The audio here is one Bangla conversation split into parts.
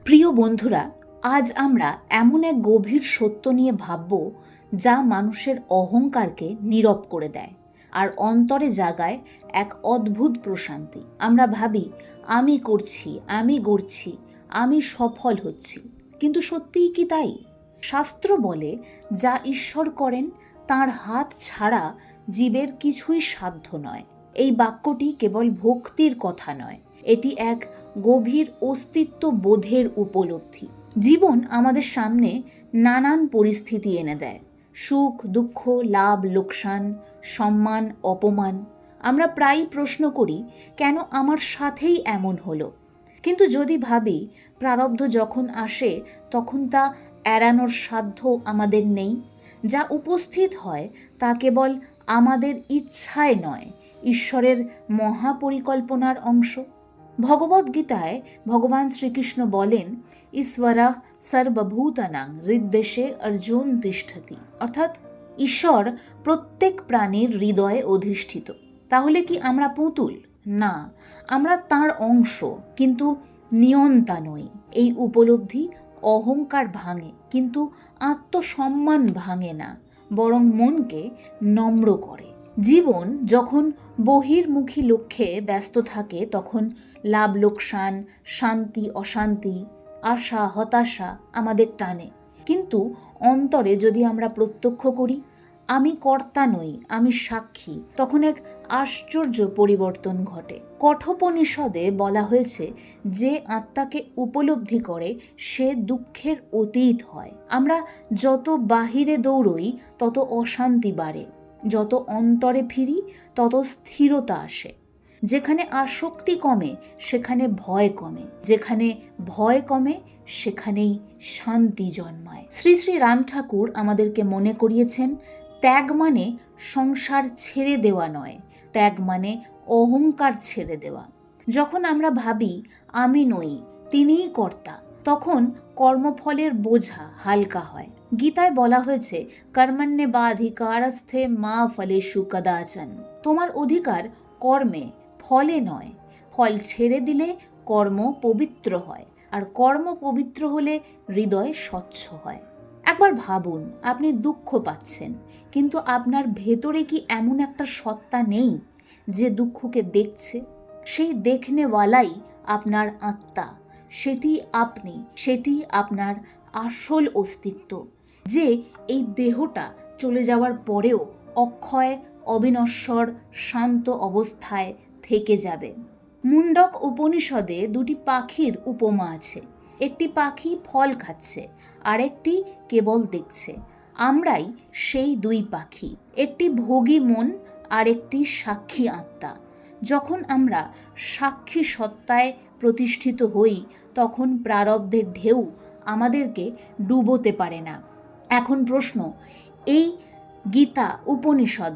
প্রিয় বন্ধুরা, আজ আমরা এমন এক গভীর সত্য নিয়ে ভাবব যা মানুষের অহংকারকে নীরব করে দেয় আর অন্তরে জাগায় এক অদ্ভুত প্রশান্তি। আমরা ভাবি আমি করছি, আমি গড়ছি, আমি সফল হচ্ছি, কিন্তু সত্যিই কি তাই? শাস্ত্র বলে যা ঈশ্বর করেন তাঁর হাত ছাড়া জীবের কিছুই সাধ্য নয়। এই বাক্যটি কেবল ভক্তির কথা নয়, এটি এক গভীর অস্তিত্ব বোধের উপলব্ধি। জীবন আমাদের সামনে নানান পরিস্থিতি এনে দেয়, সুখ দুঃখ, লাভ লোকসান, সম্মান অপমান। আমরা প্রায়ই প্রশ্ন করি, কেন আমার সাথেই এমন হলো? কিন্তু যদি ভাবি প্রারব্ধ যখন আসে তখন তা এড়ানোর সাধ্য আমাদের নেই। যা উপস্থিত হয় তা কেবল আমাদের ইচ্ছায় নয়, ঈশ্বরের মহাপরিকল্পনার অংশ। ভগবদ্গীতায় ভগবান শ্রীকৃষ্ণ বলেন, ঈশ্বরঃ সর্বভূতানাং হৃদ্দেশে অর্জুন তিষ্ঠতি, অর্থাৎ ঈশ্বর প্রত্যেক প্রাণীর হৃদয়ে অধিষ্ঠিত। তাহলে কি আমরা পুতুল? না, আমরা তাঁর অংশ, কিন্তু নিয়ন্তা নই। এই উপলব্ধি অহংকার ভাঙে, কিন্তু আত্মসম্মান ভাঙে না, বরং মনকে নম্র করে। জীবন যখন বহির্মুখী লক্ষ্যে ব্যস্ত থাকে তখন লাভ লোকসান, শান্তি অশান্তি, আশা হতাশা আমাদের টানে। কিন্তু অন্তরে যদি আমরা প্রত্যক্ষ করি আমি কর্তা নই, আমি সাক্ষী, তখন এক আশ্চর্য পরিবর্তন ঘটে। কঠোপনিষদে বলা হয়েছে, যে আত্মাকে উপলব্ধি করে সে দুঃখের অতীত হয়। আমরা যত বাহিরে দৌড়ই তত অশান্তি বাড়ে, যত অন্তরে ফিরি তত স্থিরতা আসে। যেখানে আসক্তি কমে সেখানে ভয় কমে, যেখানে ভয় কমে সেখানেই শান্তি জন্মায়। শ্রী শ্রী রাম ঠাকুর আমাদেরকে মনে করিয়েছেন, ত্যাগ মানে সংসার ছেড়ে দেওয়া নয়, ত্যাগ মানে অহংকার ছেড়ে দেওয়া। যখন আমরা ভাবি আমি নই, তিনিই কর্তা, তখন কর্মফলের বোঝা হালকা হয়। গীতায় বলা হয়েছে, কর্মণ্যেবাধিকারস্থে মা ফলেষু কদাচন। তোমার অধিকার কর্মে, ফলে নয়। ফল ছেড়ে দিলে কর্ম পবিত্র হয়, আর কর্ম পবিত্র হলে হৃদয় স্বচ্ছ হয়। একবার ভাবুন, আপনি দুঃখ পাচ্ছেন, কিন্তু আপনার ভেতরে কি এমন একটা সত্তা নেই যে দুঃখকে দেখছে? সেই দেখনেওয়ালাই আপনার আত্মা, সেটি আপনি, সেটি আপনার আসল অস্তিত্ব, যে এই দেহটা চলে যাওয়ার পরেও অক্ষয়, অবিনশ্বর, শান্ত অবস্থায় থেকে যাবে। মুন্ডক উপনিষদে দুটি পাখির উপমা আছে। একটি পাখি ফল খাচ্ছে, আরেকটি কেবল দেখছে। আমরাই সেই দুই পাখি, একটি ভোগী মন আর একটি সাক্ষী আত্মা। যখন আমরা সাক্ষী সত্তায় প্রতিষ্ঠিত হই তখন প্রারব্ধের ঢেউ আমাদেরকে ডুবোতে পারে না। এখন প্রশ্ন, এই গীতা উপনিষদ,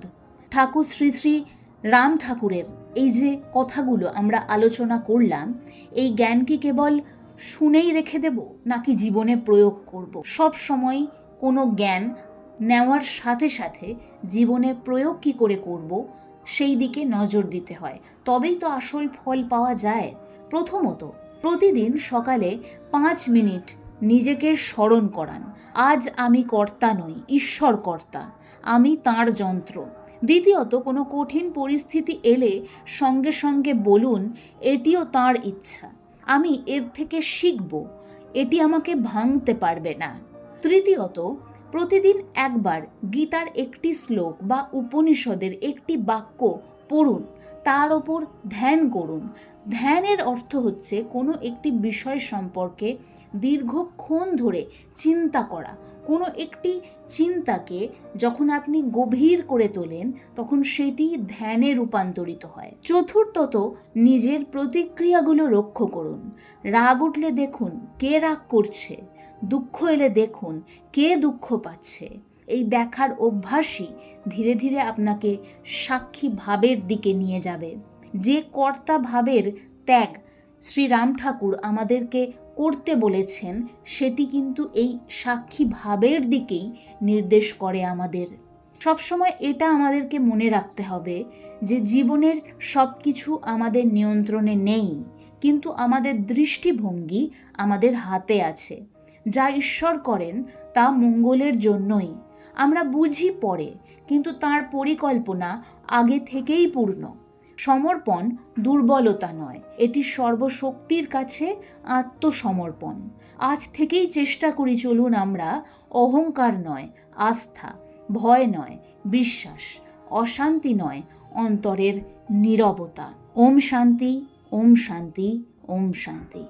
ঠাকুর শ্রী শ্রী রাম ঠাকুরের এই যে কথাগুলো আমরা আলোচনা করলাম, এই জ্ঞান কি কেবল শুনেই রেখে দেব, নাকি জীবনে প্রয়োগ করব? সব সময় কোনো জ্ঞান নেওয়ার সাথে সাথে জীবনে প্রয়োগ কি করে করব সেই দিকে নজর দিতে হয়, তবেই তো আসল ফল পাওয়া যায়। প্রথমত, প্রতিদিন সকালে 5 মিনিট নিজেকে স্মরণ করান, আজ আমি কর্তা নই, ঈশ্বর কর্তা, আমি তাঁর যন্ত্র। দ্বিতীয়ত, কোনো কঠিন পরিস্থিতি এলে সঙ্গে সঙ্গে বলুন, এটিও তাঁর ইচ্ছা, আমি এর থেকে শিখব, এটি আমাকে ভাঙতে পারবে না। তৃতীয়ত, প্রতিদিন একবার গীতার একটি শ্লোক বা উপনিষদের একটি বাক্য পড়ুন, তার ওপর ধ্যান করুন। ধ্যানের অর্থ হচ্ছে কোনো একটি বিষয় সম্পর্কে দীর্ঘক্ষণ ধরে চিন্তা করা। কোনো একটি চিন্তাকে যখন আপনি গভীর করে তোলেন তখন সেটি ধ্যানে রূপান্তরিত হয়। চতুর্থত, নিজের প্রতিক্রিয়াগুলো লক্ষ্য করুন। রাগ উঠলে দেখুন কে রাগ করছে, দুঃখ এলে দেখুন কে দুঃখ পাচ্ছে। এই দেখার অভ্যাসই ধীরে ধীরে আপনাকে সাক্ষী ভাবের দিকে নিয়ে যাবে। যে কর্তা ভাবের ত্যাগ শ্রীরাম ঠাকুর আমাদেরকে করতে বলেছেন সেটি কিন্তু এই সাক্ষী ভাবের দিকেই নির্দেশ করে আমাদের। সবসময় এটা আমাদেরকে মনে রাখতে হবে যে জীবনের সব কিছু আমাদের নিয়ন্ত্রণে নেই, কিন্তু আমাদের দৃষ্টিভঙ্গি আমাদের হাতে আছে। যা ঈশ্বর করেন তা মঙ্গলের জন্যই। আমরা বুঝি পরে, কিন্তু তার পরিকল্পনা আগে থেকেই পূর্ণ। সমর্পণ দুর্বলতা নয়, এটি সর্বশক্তির কাছে আত্মসমর্পণ। আজ থেকেই চেষ্টা করি, চলুন আমরা অহংকার নয়, আস্থা, ভয় নয়, বিশ্বাস, অশান্তি নয়, অন্তরের নীরবতা। ওম শান্তি, ওম শান্তি, ওম শান্তি।